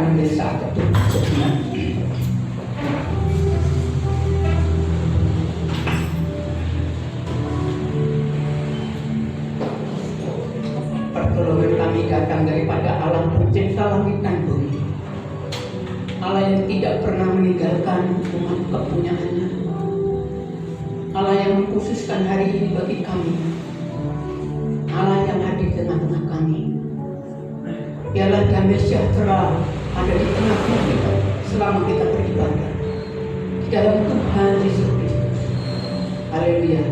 akan menjadi saat sebenarnya. Pertolongan kami datang daripada Allah pencipta langit dan bumi, Allah yang tidak pernah meninggalkan umat kepunyaannya, Allah yang mengkhususkan hari ini bagi kami, Allah yang hadir di tengah-tengah kami. Biarlah damai sejahtera ada di tengah-tengah kita selama kita beribadah di dalam Tuhan Yesus Kristus. Haleluya.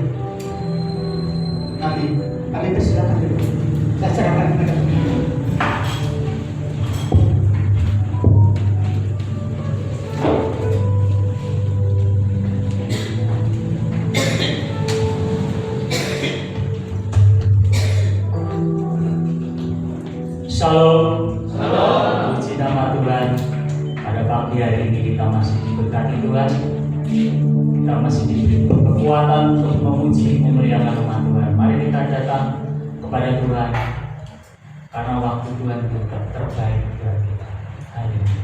Amin. Kami persilakan dulu. Saya serahkan kepada Tuhan. Shalom. Shalom. Puji nama Tuhan. Pada pagi hari ini kita masih diberkati Tuhan. Kita masih diberi kekuatan untuk memuji memuliakan nama Tuhan. Mari kita datang kepada Tuhan karena waktu Tuhan juga terbaik buat kita. Haleluya.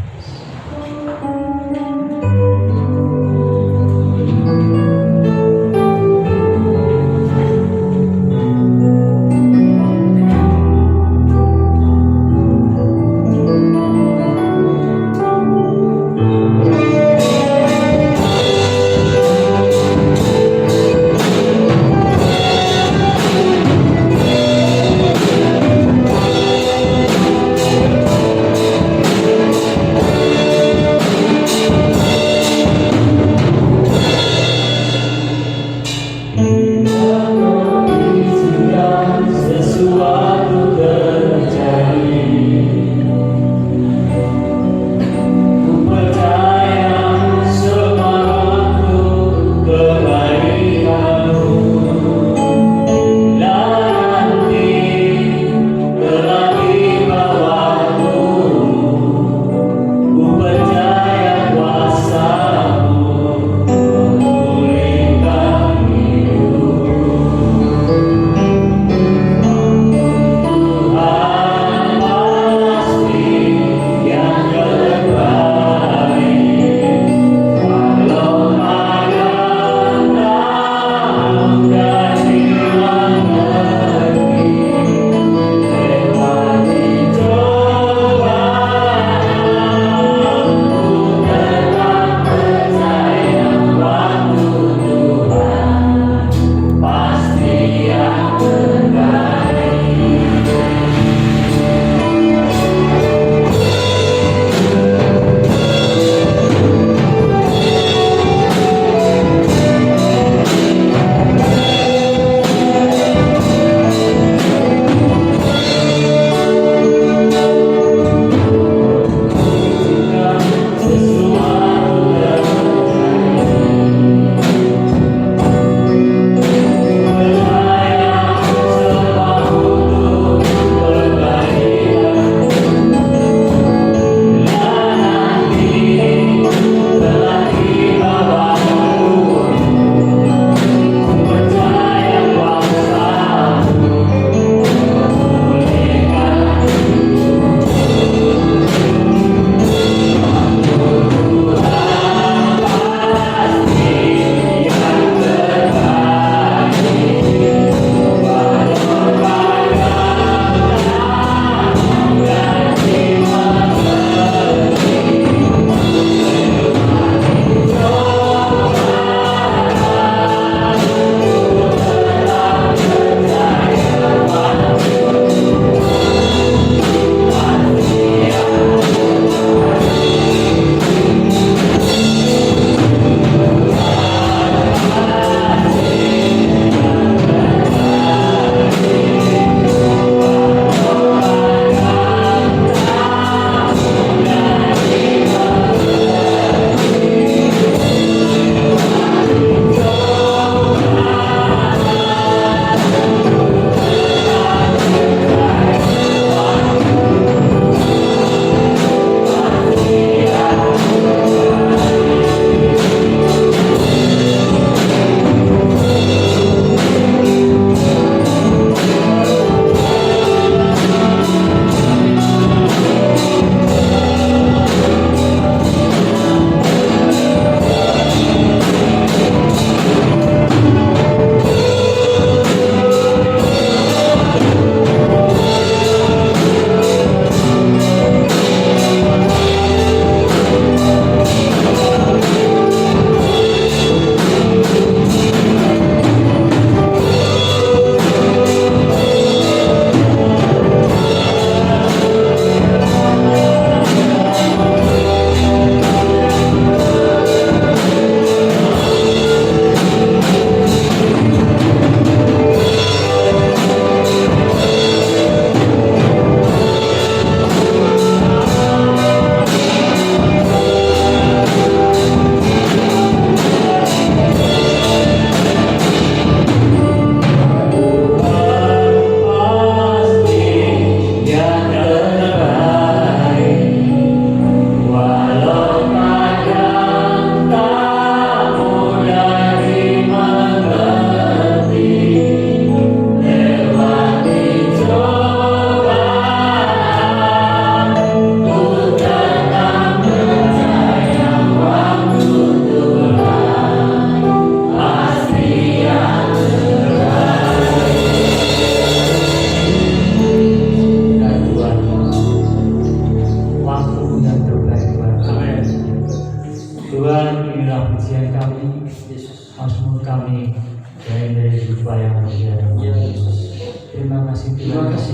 pujian kami, Yesus. Mazmur kami, dan dari jumpa yang mulia dan Ya Yesus. terima kasih Terima kasih.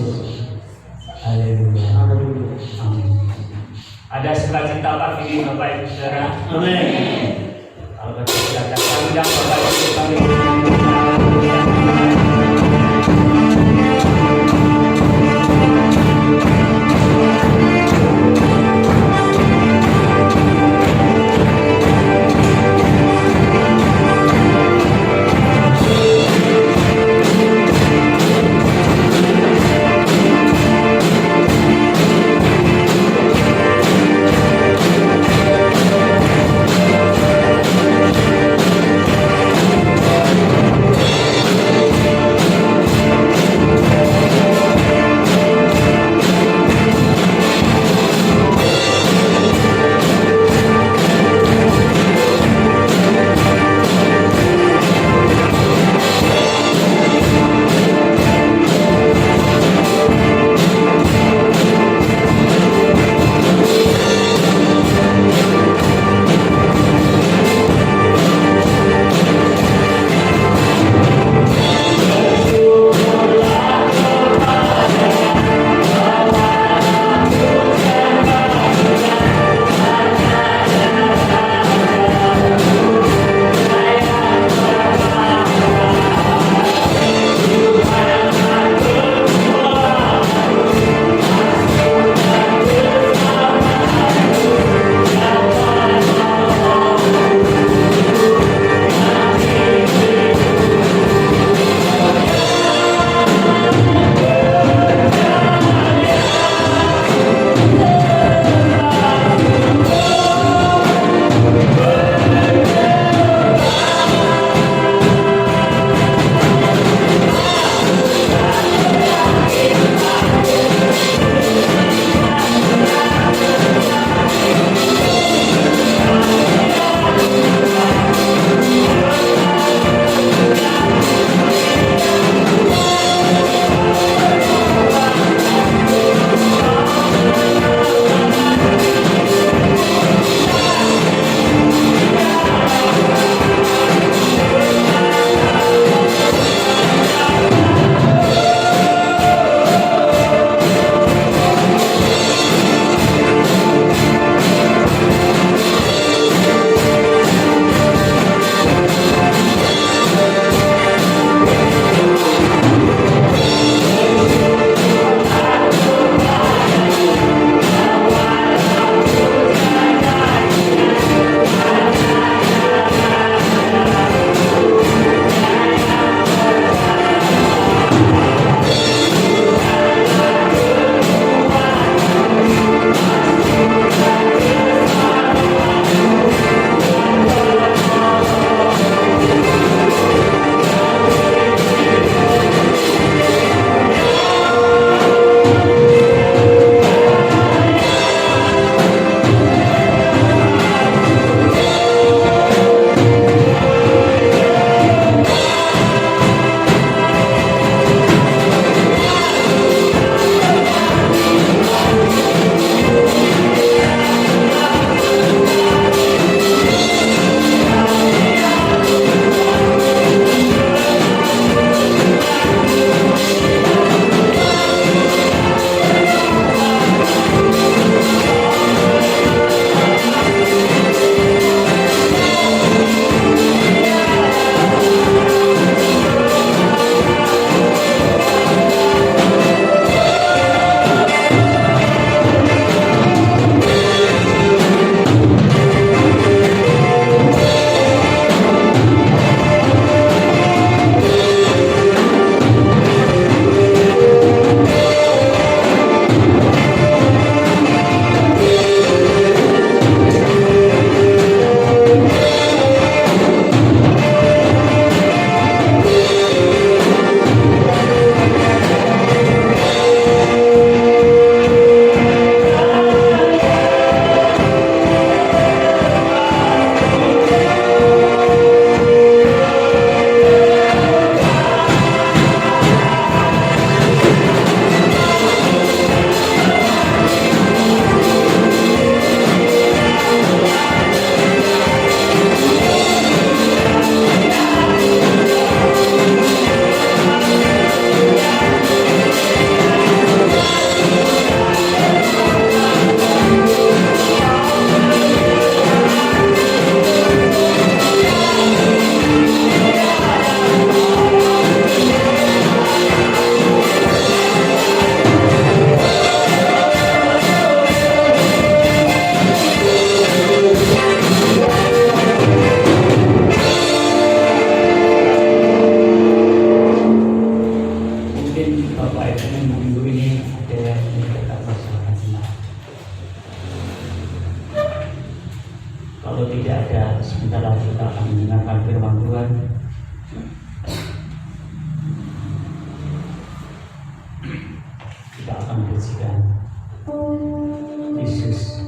Haleluya. Haleluya. Amin. Ada sukacita pagi ini Bapak Ibu Saudara. Amin. Kalau kita kami dan Bapak Ibu kami. tidak ada, sebentar lagi kita akan mendengarkan firman Tuhan. Kita akan bersihkan Yesus.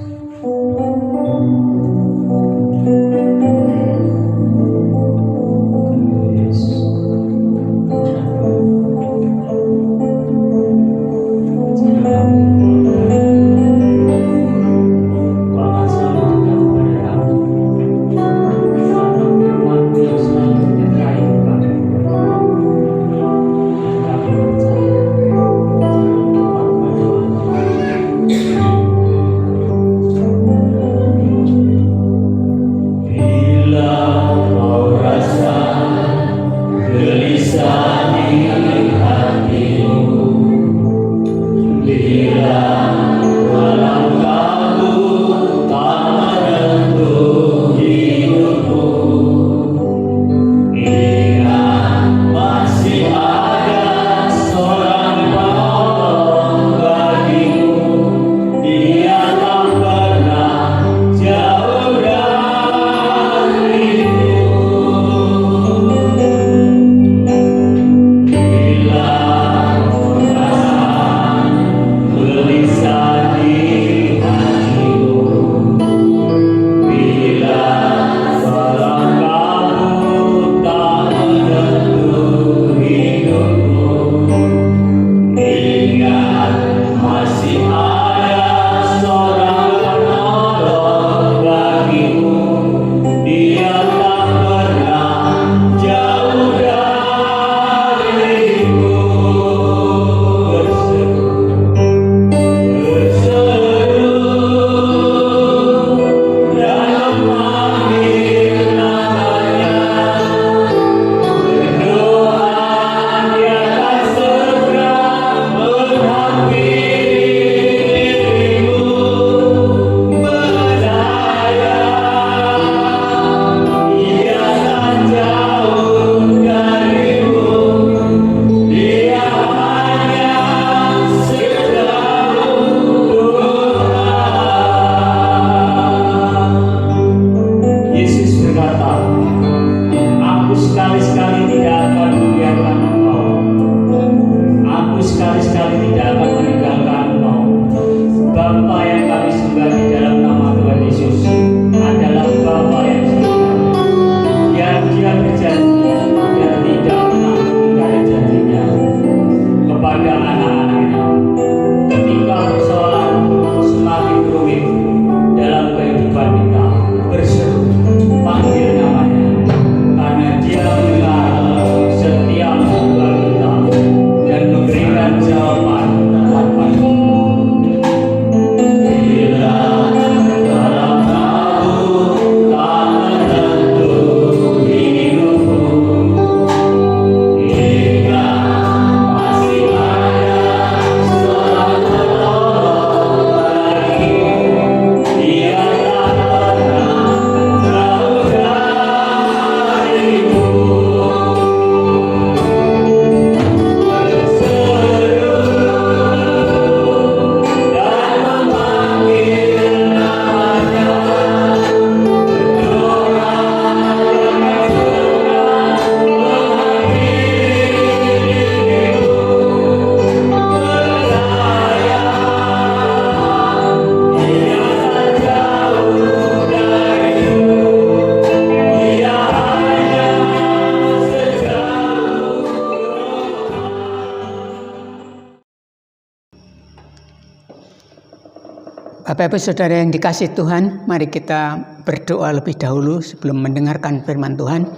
Bapak Ibu Saudara yang dikasihi Tuhan, mari kita berdoa lebih dahulu sebelum mendengarkan firman Tuhan.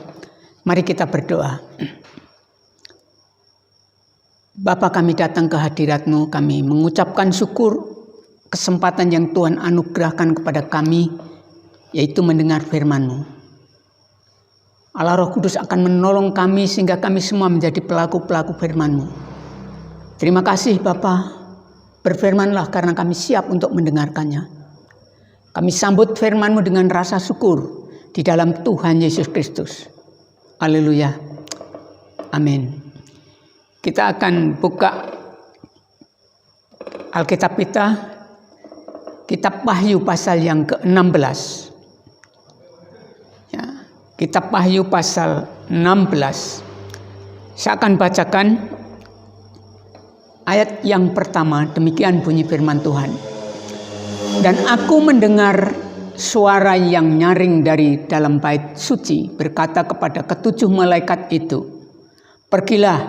Mari kita berdoa. Bapa, kami datang ke hadirat-Mu, kami mengucapkan syukur kesempatan yang Tuhan anugerahkan kepada kami, yaitu mendengar firman-Mu. Allah Roh Kudus akan menolong kami sehingga kami semua menjadi pelaku-pelaku firman-Mu. Terima kasih Bapa. Berfirmanlah karena kami siap untuk mendengarkannya. Kami sambut firman-Mu dengan rasa syukur di dalam Tuhan Yesus Kristus. Haleluya. Amin. Kita akan buka Alkitab kita, Kitab Wahyu pasal yang ke-16. Kitab Wahyu pasal 16. Saya akan bacakan ayat yang pertama. Demikian bunyi firman Tuhan. Dan aku mendengar suara yang nyaring dari dalam bait suci berkata kepada ketujuh malaikat itu, pergilah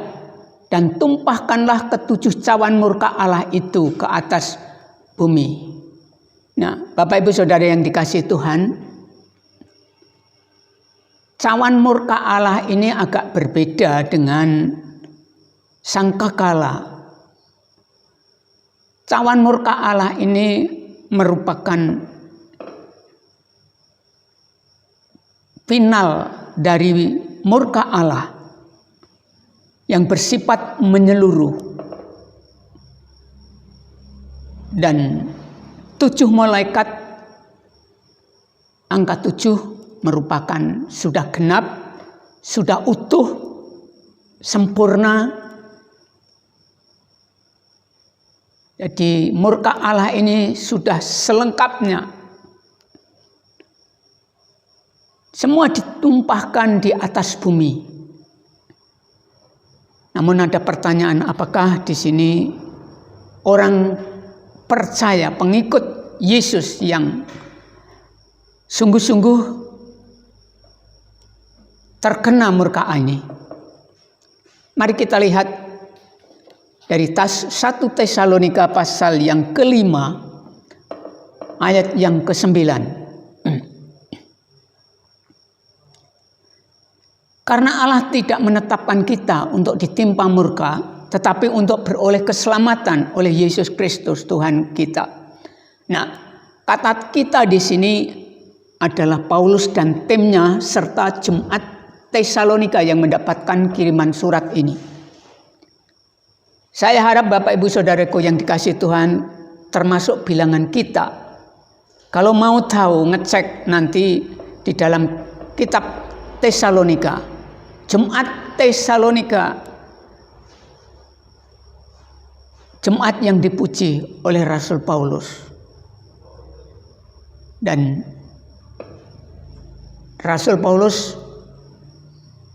dan tumpahkanlah ketujuh cawan murka Allah itu ke atas bumi. Nah, Bapak Ibu Saudara yang dikasihi Tuhan, cawan murka Allah ini agak berbeda dengan sangkakala. Cawan murka Allah ini merupakan final dari murka Allah yang bersifat menyeluruh. Dan 7 malaikat angka 7 merupakan sudah genap, sudah utuh, sempurna. Jadi murka Allah ini sudah selengkapnya. Semua ditumpahkan di atas bumi. Namun ada pertanyaan, apakah di sini orang percaya, pengikut Yesus yang sungguh-sungguh terkena murka ini? Mari kita lihat dari 1 Tesalonika pasal yang ke-5 ayat yang ke-9. Karena Allah tidak menetapkan kita untuk ditimpa murka, tetapi untuk beroleh keselamatan oleh Yesus Kristus Tuhan kita. Nah, kata kita di sini adalah Paulus dan timnya serta jemaat Tesalonika yang mendapatkan kiriman surat ini. Saya harap Bapak Ibu Saudaraku yang dikasihi Tuhan termasuk bilangan kita. Kalau mau tahu, ngecek nanti di dalam kitab Tesalonika. Jemaat Tesalonika, jemaat yang dipuji oleh Rasul Paulus. Dan Rasul Paulus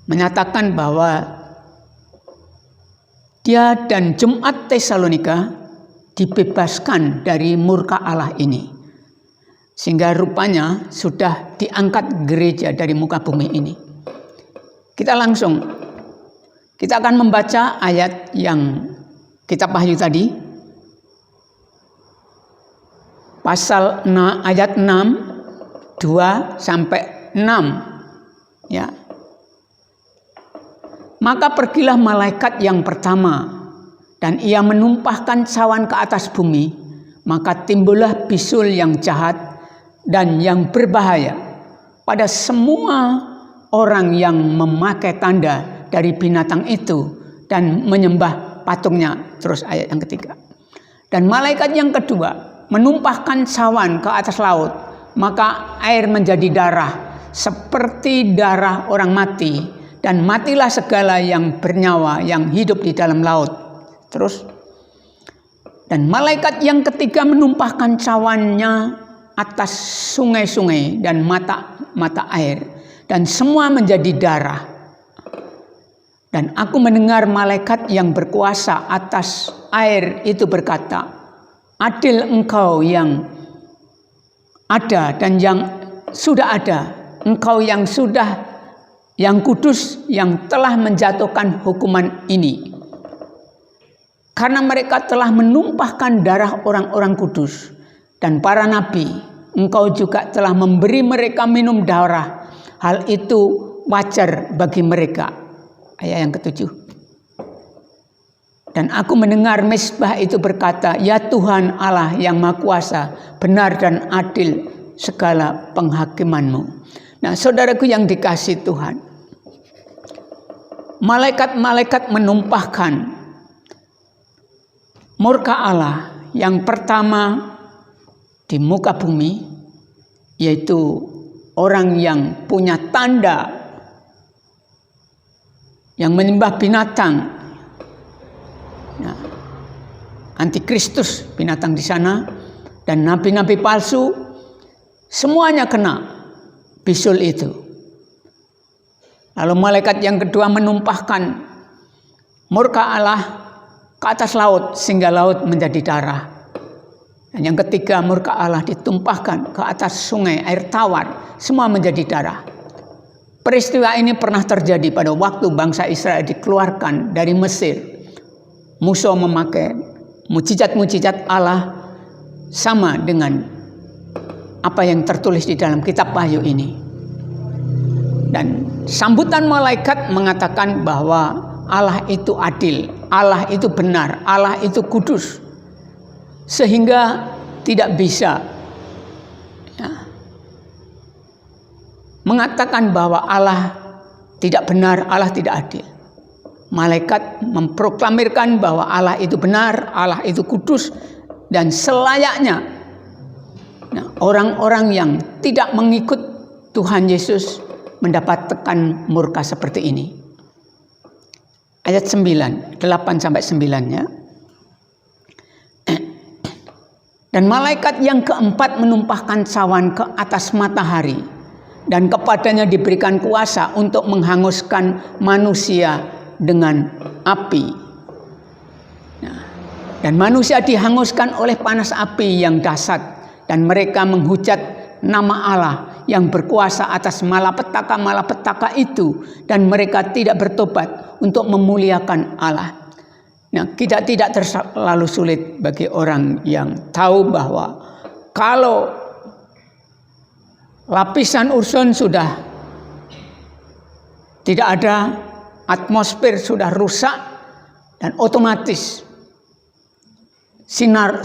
menyatakan bahwa dia dan jemaat Tesalonika dibebaskan dari murka Allah ini. Sehingga rupanya sudah diangkat gereja dari muka bumi ini. Kita akan membaca ayat yang kitab Wahyu tadi. Pasal ayat 6, 2 sampai 6. Ya. Maka pergilah malaikat yang pertama, dan ia menumpahkan cawan ke atas bumi, maka timbullah bisul yang jahat dan yang berbahaya pada semua orang yang memakai tanda dari binatang itu dan menyembah patungnya. Terus ayat yang ketiga. Dan malaikat yang kedua menumpahkan cawan ke atas laut, maka air menjadi darah seperti darah orang mati. Dan matilah segala yang bernyawa yang hidup di dalam laut. Terus. Dan malaikat yang ketiga menumpahkan cawannya atas sungai-sungai dan mata air. Dan semua menjadi darah. Dan aku mendengar malaikat yang berkuasa atas air itu berkata, adil engkau yang ada dan yang sudah ada. Engkau yang sudah, yang kudus, yang telah menjatuhkan hukuman ini. Karena mereka telah menumpahkan darah orang-orang kudus dan para nabi, engkau juga telah memberi mereka minum darah. Hal itu wajar bagi mereka. Ayat yang ke-7. Dan aku mendengar mezbah itu berkata, ya Tuhan Allah yang Maha Kuasa, benar dan adil segala penghakiman-Mu. Nah, saudaraku yang dikasihi Tuhan, malaikat-malaikat menumpahkan murka Allah yang pertama di muka bumi, yaitu orang yang punya tanda, yang menyembah binatang. Nah, antikristus binatang di sana, dan nabi-nabi palsu, semuanya kena bisul itu. Lalu malaikat yang kedua menumpahkan murka Allah ke atas laut sehingga laut menjadi darah. Dan yang ketiga, murka Allah ditumpahkan ke atas sungai, air tawar, semua menjadi darah. Peristiwa ini pernah terjadi pada waktu bangsa Israel dikeluarkan dari Mesir. Musa memakai mujizat-mujizat Allah sama dengan apa yang tertulis di dalam kitab Wahyu ini. Dan sambutan malaikat mengatakan bahwa Allah itu adil, Allah itu benar, Allah itu kudus. Sehingga tidak bisa mengatakan bahwa Allah tidak benar, Allah tidak adil. Malaikat memproklamirkan bahwa Allah itu benar, Allah itu kudus, dan selayaknya orang-orang yang tidak mengikut Tuhan Yesus mendapat tekan murka seperti ini. Ayat 9, 8-9 ya. Dan malaikat yang keempat menumpahkan cawan ke atas matahari, dan kepadanya diberikan kuasa untuk menghanguskan manusia dengan api. Dan manusia dihanguskan oleh panas api yang dahsyat, dan mereka menghujat nama Allah yang berkuasa atas malapetaka-malapetaka itu, dan mereka tidak bertobat untuk memuliakan Allah. Nah, kita tidak terlalu sulit bagi orang yang tahu bahwa kalau lapisan ozon sudah tidak ada, atmosfer sudah rusak, dan otomatis sinar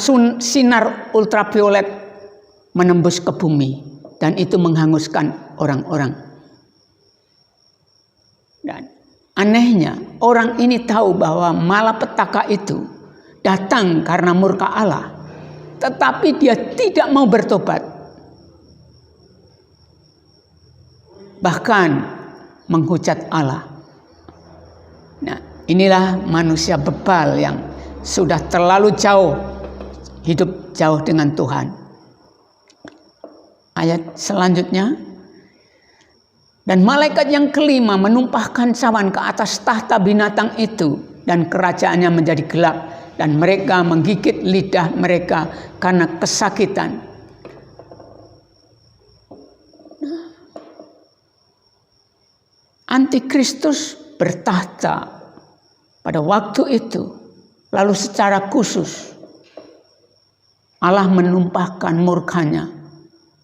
ultraviolet menembus ke bumi, dan itu menghanguskan orang-orang. Dan anehnya, orang ini tahu bahwa malapetaka itu datang karena murka Allah, tetapi dia tidak mau bertobat, bahkan menghujat Allah. Nah, inilah manusia bebal yang sudah terlalu jauh, hidup jauh dengan Tuhan. Ayat selanjutnya, dan malaikat yang kelima menumpahkan cawan ke atas tahta binatang itu, dan kerajaannya menjadi gelap, dan mereka menggigit lidah mereka karena kesakitan. Antikristus bertahta pada waktu itu, lalu secara khusus Allah menumpahkan murkanya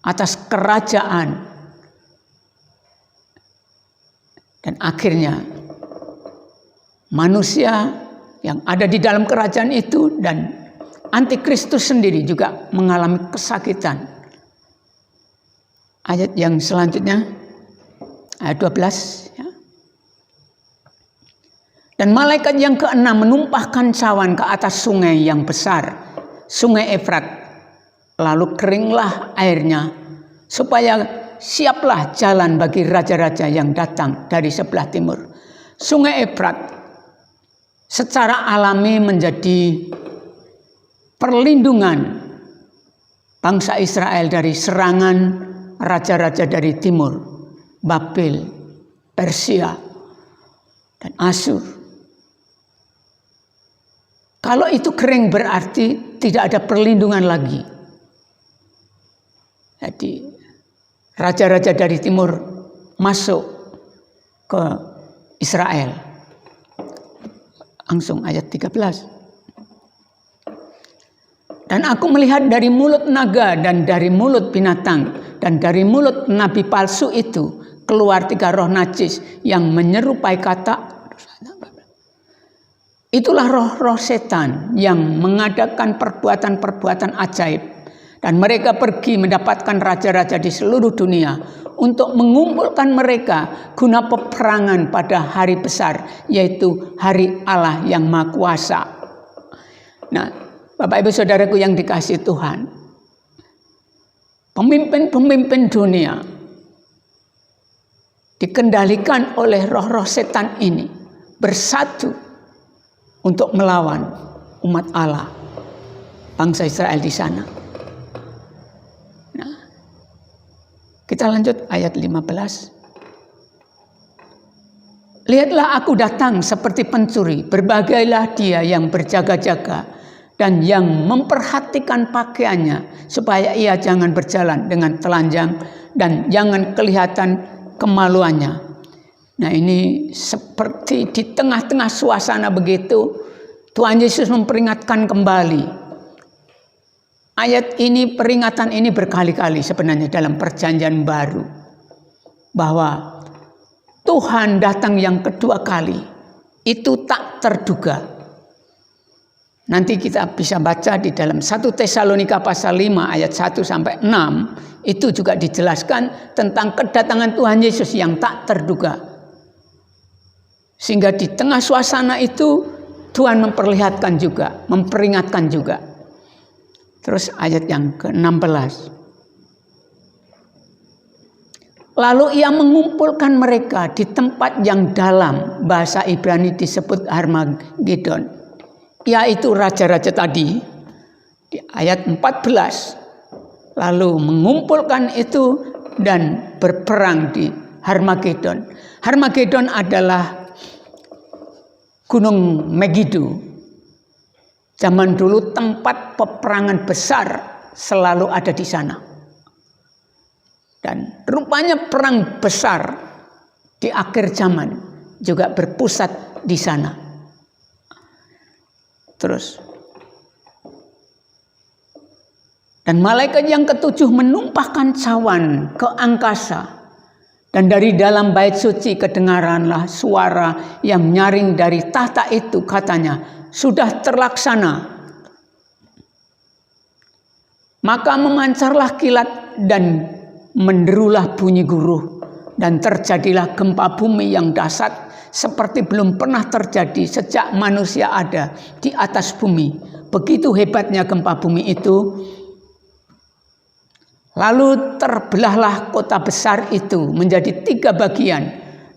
atas kerajaan. Dan akhirnya manusia yang ada di dalam kerajaan itu dan Antikristus sendiri juga mengalami kesakitan. Ayat yang selanjutnya, ayat 12 ya. Dan malaikat yang keenam menumpahkan cawan ke atas sungai yang besar, sungai Efrat. Lalu keringlah airnya, supaya siaplah jalan bagi raja-raja yang datang dari sebelah timur. Sungai Efrat secara alami menjadi perlindungan bangsa Israel dari serangan raja-raja dari timur, Babel, Persia, dan Asyur. Kalau itu kering berarti tidak ada perlindungan lagi. Jadi raja-raja dari timur masuk ke Israel. Langsung ayat 13. Dan aku melihat dari mulut naga dan dari mulut binatang dan dari mulut nabi palsu itu keluar 3 roh najis yang menyerupai kata. Itulah roh-roh setan yang mengadakan perbuatan-perbuatan ajaib. Dan mereka pergi mendapatkan raja-raja di seluruh dunia untuk mengumpulkan mereka guna peperangan pada hari besar, yaitu hari Allah yang Maha Kuasa. Nah, Bapak Ibu Saudaraku yang dikasihi Tuhan, pemimpin-pemimpin dunia dikendalikan oleh roh-roh setan ini bersatu untuk melawan umat Allah, bangsa Israel di sana. Kita lanjut ayat 15. Lihatlah aku datang seperti pencuri, berbagailah dia yang berjaga-jaga dan yang memperhatikan pakaiannya supaya ia jangan berjalan dengan telanjang dan jangan kelihatan kemaluannya. Nah, ini seperti di tengah-tengah suasana begitu, Tuhan Yesus memperingatkan kembali. Ayat ini, peringatan ini berkali-kali sebenarnya dalam perjanjian baru, bahwa Tuhan datang yang kedua kali itu tak terduga. Nanti kita bisa baca di dalam 1 Tesalonika pasal 5 ayat 1 sampai 6, itu juga dijelaskan tentang kedatangan Tuhan Yesus yang tak terduga. Sehingga di tengah suasana itu Tuhan memperlihatkan juga, memperingatkan juga. Terus ayat yang ke-16. Lalu ia mengumpulkan mereka di tempat yang dalam, bahasa Ibrani disebut Harmagedon, yaitu raja-raja tadi, di ayat 14. Lalu mengumpulkan itu dan berperang di Harmagedon. Harmagedon adalah Gunung Megido. Zaman dulu tempat peperangan besar selalu ada di sana. Dan rupanya perang besar di akhir zaman juga berpusat di sana. Terus. Dan malaikat yang ketujuh menumpahkan cawan ke angkasa. Dan dari dalam bait suci kedengaranlah suara yang nyaring dari tahta itu, katanya, sudah terlaksana. Maka memancarlah kilat dan menderulah bunyi guruh, dan terjadilah gempa bumi yang dahsyat seperti belum pernah terjadi sejak manusia ada di atas bumi. Begitu hebatnya gempa bumi itu. Lalu terbelahlah kota besar itu menjadi 3 bagian,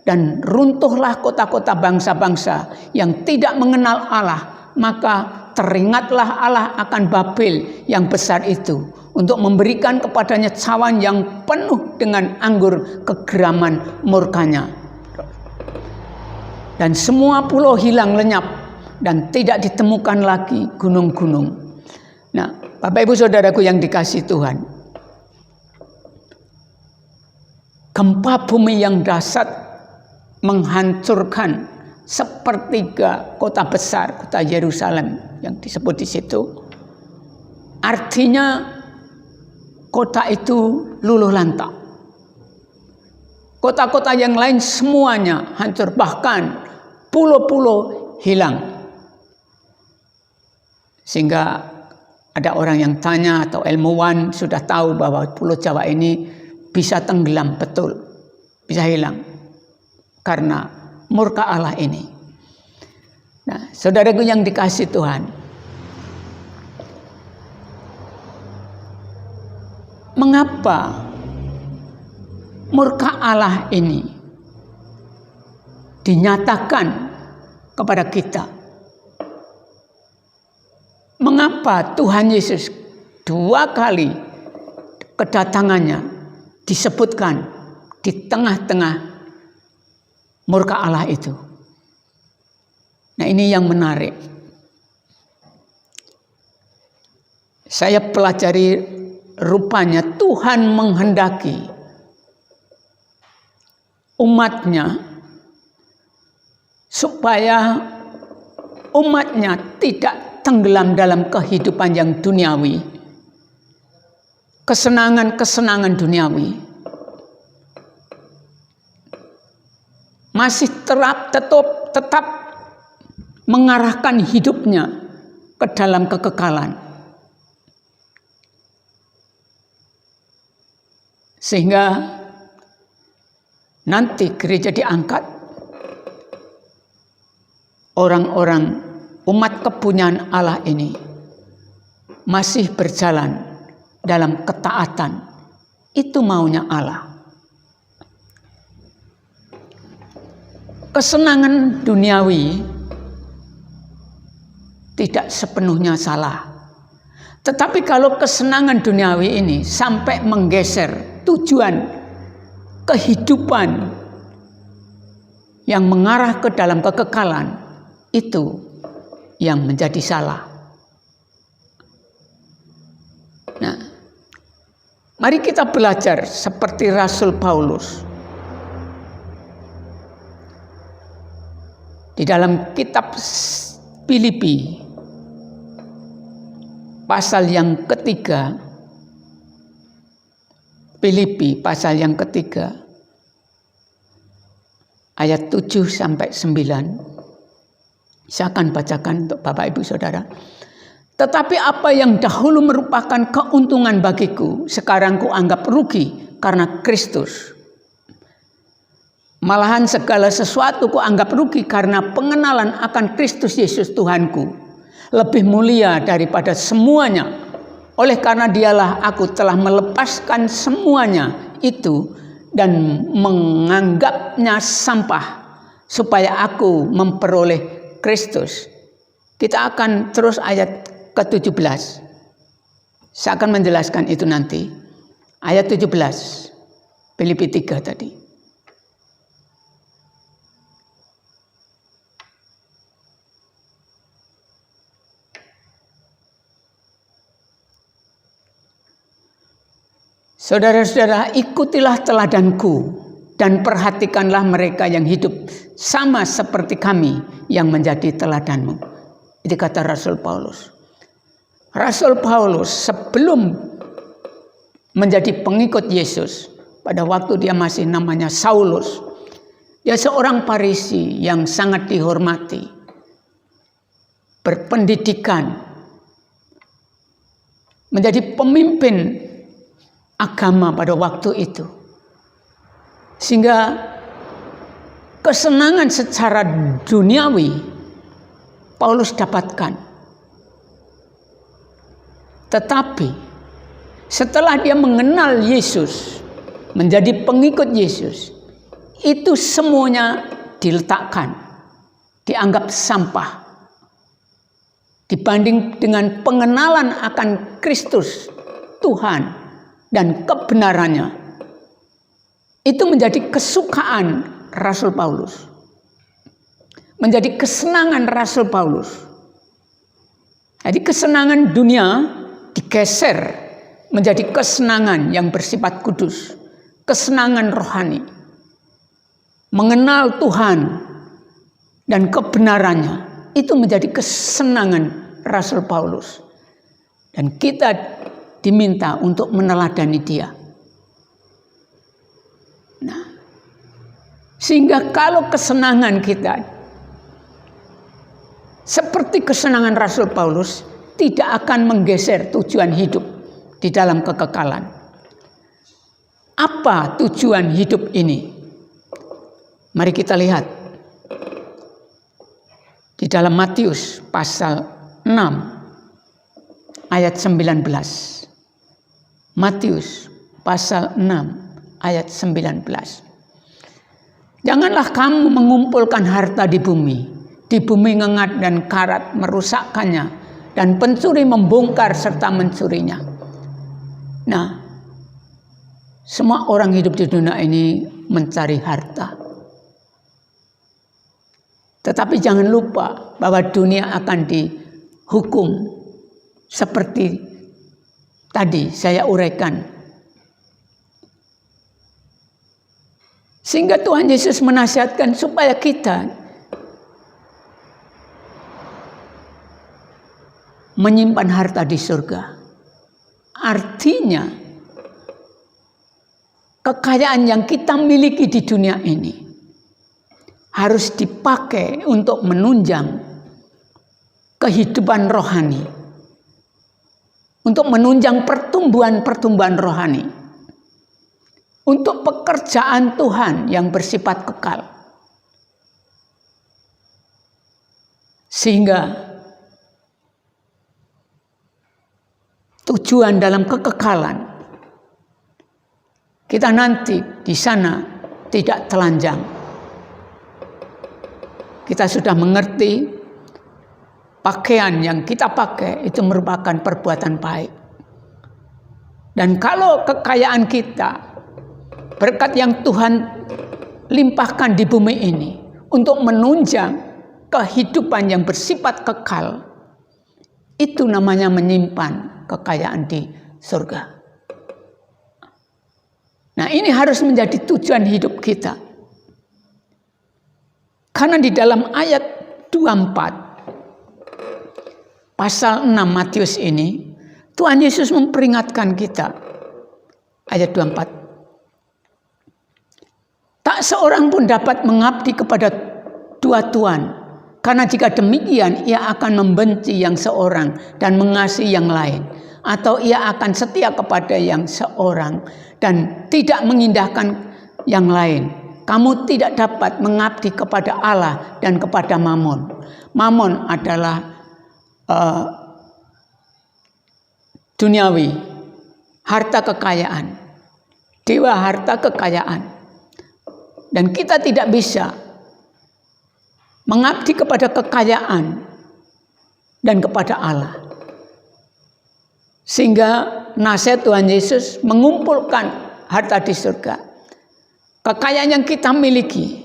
dan runtuhlah kota-kota bangsa-bangsa yang tidak mengenal Allah. Maka teringatlah Allah akan Babel yang besar itu, untuk memberikan kepadanya cawan yang penuh dengan anggur kegeraman murkanya. Dan semua pulau hilang lenyap dan tidak ditemukan lagi gunung-gunung. Nah, Bapak Ibu Saudaraku yang dikasihi Tuhan, gempa bumi yang dahsyat menghancurkan sepertiga kota besar, kota Yerusalem yang disebut di situ. Artinya kota itu luluh lantak. Kota-kota yang lain semuanya hancur, bahkan pulau-pulau hilang. Sehingga ada orang yang tanya atau ilmuwan sudah tahu bahwa Pulau Jawa ini bisa tenggelam betul, bisa hilang karena murka Allah ini. Nah, saudaraku yang dikasihi Tuhan, mengapa murka Allah ini dinyatakan kepada kita? Mengapa Tuhan Yesus 2 kali kedatangannya disebutkan di tengah-tengah murka Allah itu? Nah, ini yang menarik. Saya pelajari, rupanya Tuhan menghendaki umatnya supaya umatnya tidak tenggelam dalam kehidupan yang duniawi, kesenangan-kesenangan duniawi, masih tetap mengarahkan hidupnya ke dalam kekekalan, sehingga nanti gereja diangkat, orang-orang umat kepunyaan Allah ini masih berjalan dalam ketaatan. Itu maunya Allah. Kesenangan duniawi tidak sepenuhnya salah. Tetapi kalau kesenangan duniawi ini sampai menggeser tujuan kehidupan yang mengarah ke dalam kekekalan, itu yang menjadi salah. Nah, mari kita belajar seperti Rasul Paulus. Di dalam kitab Filipi pasal yang ketiga, Filipi pasal yang ketiga ayat 7 sampai 9. Saya akan bacakan untuk Bapak Ibu Saudara. Tetapi apa yang dahulu merupakan keuntungan bagiku, sekarang kuanggap rugi karena Kristus. Malahan segala sesuatu kuanggap rugi karena pengenalan akan Kristus Yesus Tuhanku lebih mulia daripada semuanya. Oleh karena dialah aku telah melepaskan semuanya itu dan menganggapnya sampah supaya aku memperoleh Kristus. Kita akan terus ayat ke-17. Saya akan menjelaskan itu nanti. Ayat 17. Filipi 3 tadi. Saudara-saudara, ikutilah teladanku dan perhatikanlah mereka yang hidup sama seperti kami yang menjadi teladanmu. Itu kata Rasul Paulus. Rasul Paulus sebelum menjadi pengikut Yesus, pada waktu dia masih namanya Saulus, dia seorang Farisi yang sangat dihormati, berpendidikan, menjadi pemimpin agama pada waktu itu. Sehingga kesenangan secara duniawi Paulus dapatkan. Tetapi setelah dia mengenal Yesus, menjadi pengikut Yesus, itu semuanya diletakkan, dianggap sampah dibanding dengan pengenalan akan Kristus Tuhan dan kebenarannya. Itu menjadi kesukaan Rasul Paulus, menjadi kesenangan Rasul Paulus. Jadi kesenangan dunia digeser menjadi kesenangan yang bersifat kudus, kesenangan rohani, mengenal Tuhan dan kebenarannya. Itu menjadi kesenangan Rasul Paulus, dan kita diminta untuk meneladani dia. Nah, sehingga kalau kesenangan kita seperti kesenangan Rasul Paulus, tidak akan menggeser tujuan hidup di dalam kekekalan. Apa tujuan hidup ini? Mari kita lihat di dalam Matius pasal 6 ayat 19. Matius pasal 6 ayat 19. Janganlah kamu mengumpulkan harta di bumi ngengat dan karat merusakkannya, dan pencuri membongkar serta mencurinya. Nah, semua orang hidup di dunia ini mencari harta. Tetapi jangan lupa bahwa dunia akan dihukum seperti tadi saya uraikan. Sehingga Tuhan Yesus menasihatkan supaya kita menyimpan harta di surga. Artinya kekayaan yang kita miliki di dunia ini harus dipakai untuk menunjang kehidupan rohani, untuk menunjang pertumbuhan rohani, untuk pekerjaan Tuhan yang bersifat kekal. Sehingga tujuan dalam kekekalan kita nanti di sana tidak telanjang. Kita sudah mengerti pakaian yang kita pakai itu merupakan perbuatan baik. Dan kalau kekayaan kita, berkat yang Tuhan limpahkan di bumi ini untuk menunjang kehidupan yang bersifat kekal, itu namanya menyimpan kekayaan di surga. Nah, ini harus menjadi tujuan hidup kita. Karena di dalam ayat 24 pasal 6 Matius ini, Tuhan Yesus memperingatkan kita. Ayat 24. Tak seorang pun dapat mengabdi kepada dua tuan, karena jika demikian ia akan membenci yang seorang dan mengasihi yang lain, atau ia akan setia kepada yang seorang dan tidak mengindahkan yang lain. Kamu tidak dapat mengabdi kepada Allah dan kepada Mamon. Mamon adalah duniawi, harta kekayaan, dewa harta kekayaan. Dan kita tidak bisa mengabdi kepada kekayaan dan kepada Allah. Sehingga nasihat Tuhan Yesus mengumpulkan harta di surga. Kekayaan yang kita miliki,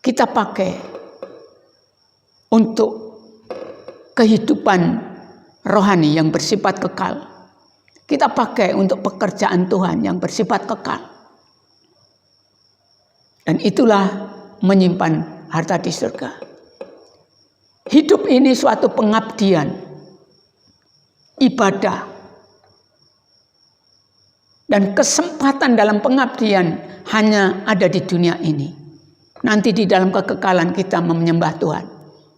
kita pakai untuk kehidupan rohani yang bersifat kekal. Kita pakai untuk pekerjaan Tuhan yang bersifat kekal. Dan itulah menyimpan harta di surga. Hidup ini suatu pengabdian, ibadah, dan kesempatan dalam pengabdian hanya ada di dunia ini. Nanti di dalam kekekalan kita menyembah Tuhan,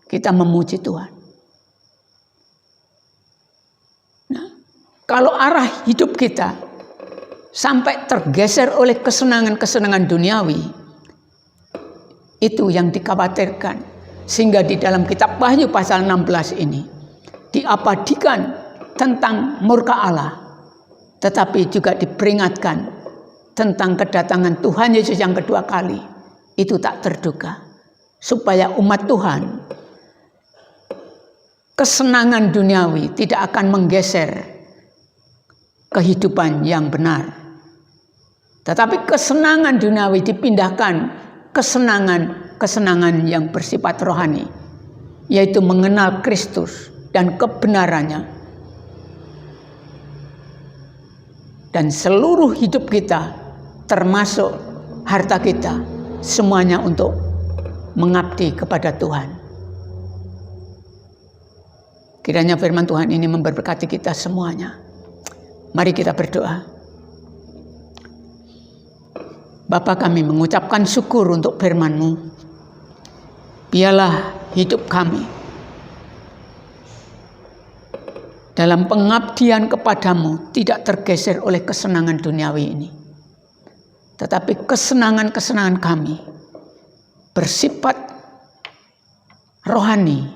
kita memuji Tuhan. Nah, kalau arah hidup kita sampai tergeser oleh kesenangan-kesenangan duniawi, itu yang dikhawatirkan. Sehingga di dalam kitab Wahyu pasal 16 ini diabadikan tentang murka Allah, tetapi juga diperingatkan tentang kedatangan Tuhan Yesus yang kedua kali. Itu tak terduga, supaya umat Tuhan kesenangan duniawi tidak akan menggeser kehidupan yang benar, tetapi kesenangan duniawi dipindahkan kesenangan yang bersifat rohani, yaitu mengenal Kristus dan kebenarannya. Dan seluruh hidup kita, termasuk harta kita, semuanya untuk mengabdi kepada Tuhan. Kiranya firman Tuhan ini memberkati kita semuanya. Mari kita berdoa. Bapa, kami mengucapkan syukur untuk firman-Mu. Biarlah hidup kami dalam pengabdian kepadamu tidak tergeser oleh kesenangan duniawi ini. Tetapi kesenangan-kesenangan kami bersifat rohani,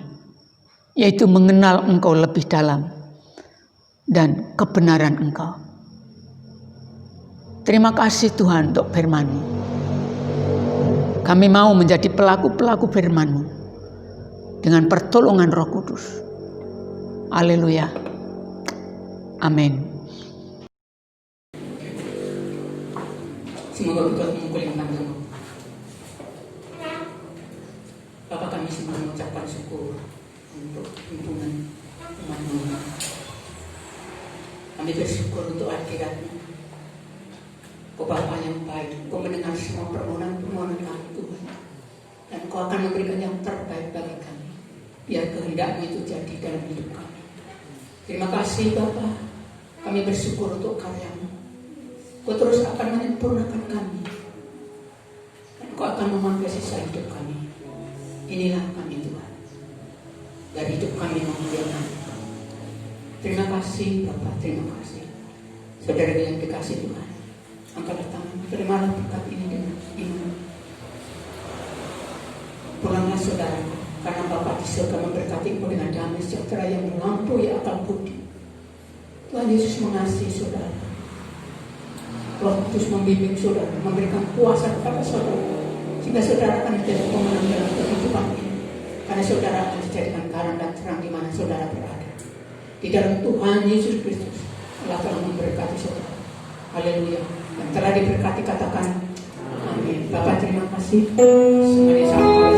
yaitu mengenal Engkau lebih dalam dan kebenaran Engkau. Terima kasih Tuhan untuk firman-Mu. Kami mau menjadi pelaku-pelaku firman-Mu dengan pertolongan Roh Kudus. Haleluya. Amin. Semoga Tuhan mengumpulkan kamu. Bapak, kami semua mengucapkan syukur untuk hubungan umat-Mu. Kami bersyukur untuk akhiratnya. Kau Bapa yang baik, Kau mendengar semua permohonan-permohonan kami Tuhan, dan Kau akan memberikan yang terbaik bagi kami, biar kehendak-Mu itu jadi dalam hidup kami. Terima kasih Bapa, kami bersyukur untuk karya-Mu. Kau terus akan menyempurnakan kami, dan Kau akan memakai sisa hidup kami. Inilah kami Tuhan, dari hidup kami memuliakan Engkau. Terima kasih Bapa, terima kasih. Saudara yang dikasih Tuhan, angkatlah tangan, terimalah berkat ini dengan iman. Pulanglah saudara, karena Bapa di surga memberkati engkau dengan damai sejahtera yang melampaui akal budi. Tuhan Yesus mengasihi saudara. Roh Kudus membimbing saudara, memberikan kuasa kepada saudara, sehingga saudara akan menjadi pemenang dalam kehidupan ini. Karena saudara akan dijadikan garam dan terang di mana saudara berada. Di dalam Tuhan Yesus Kristus, Allah telah memberkati saudara. Haleluya. Yang telah diberkati katakan amin. Bapak terima kasih. Semuanya sama.